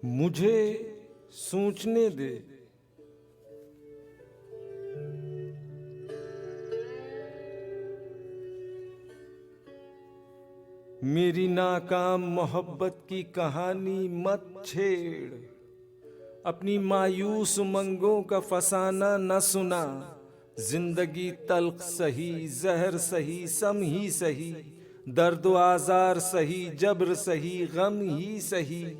मुझे सोचने दे। मेरी नाकाम मोहब्बत की कहानी मत छेड़। अपनी मायूस उमंगों का फसाना न सुना। जिंदगी तल्ख सही, जहर सही, सम ही सही। दर्द आजार सही, जब्र सही, गम ही सही।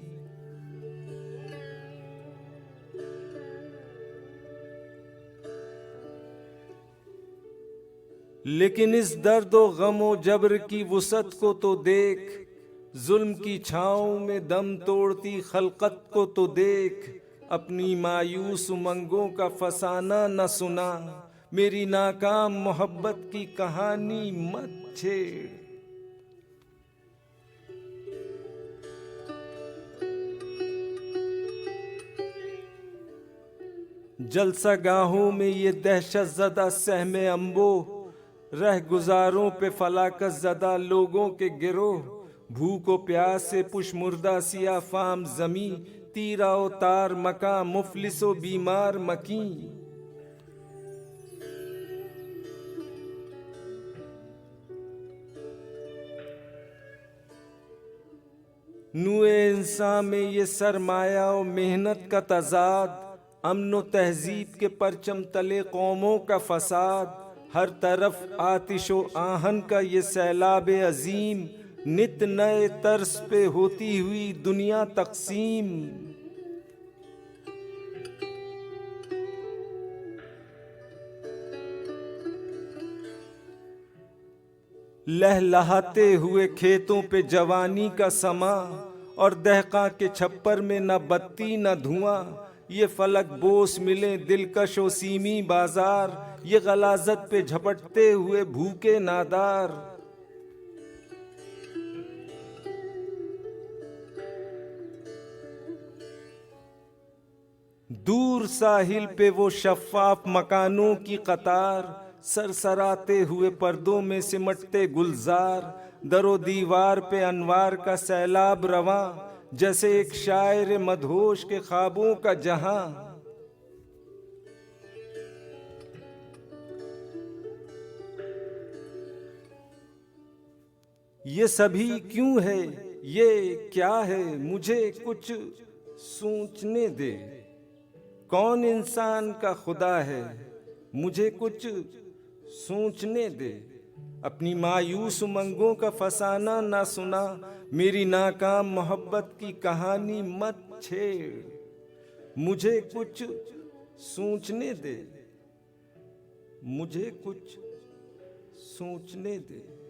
लेकिन इस दर्द व गम व जब्र की वुसअत को तो देख। जुल्म की छाँव में दम तोड़ती खलकत को तो देख। अपनी मायूस उमंगों का फसाना न सुना। मेरी नाकाम मोहब्बत की कहानी मत छेड़। जलसा गाहों में ये दहशत ज़दा सहमे अम्बो। रह गुजारों पे फलाकत ज़दा लोगों के गिरोह। भूख व प्यास से पुश मुर्दा सिया फाम जमी। तीरा व तार मका मुफलिसो बीमार मकी। नुए इंसान में ये सरमाया व मेहनत का तजाद। अमन तहजीब के परचम तले कौमों का फसाद। हर तरफ आतिशो आहन का ये सैलाब अजीम। नित नए तर्स पे होती हुई दुनिया तकसीम। लहलहाते हुए खेतों पे जवानी का समा। और दहका के छप्पर में न बत्ती न धुआं। ये फलक बोस मिले दिलकश व सीमी बाजार। ये गलाजत पे झपटते हुए भूखे नादार। दूर साहिल पे वो शफ़ाफ मकानों की कतार। सरसराते हुए पर्दों में सिमटते गुलजार। दरो दीवार पे अनवार का सैलाब रवां। जैसे एक शायर मदहोश के ख्वाबों का जहां। ये सभी क्यों है, ये क्या है, मुझे कुछ सोचने दे। कौन इंसान का खुदा है, मुझे कुछ सोचने दे। अपनी मायूस उमंगों का फसाना ना सुना। मेरी नाकाम मोहब्बत की कहानी मत छेड़। मुझे कुछ सोचने दे, मुझे कुछ सोचने दे।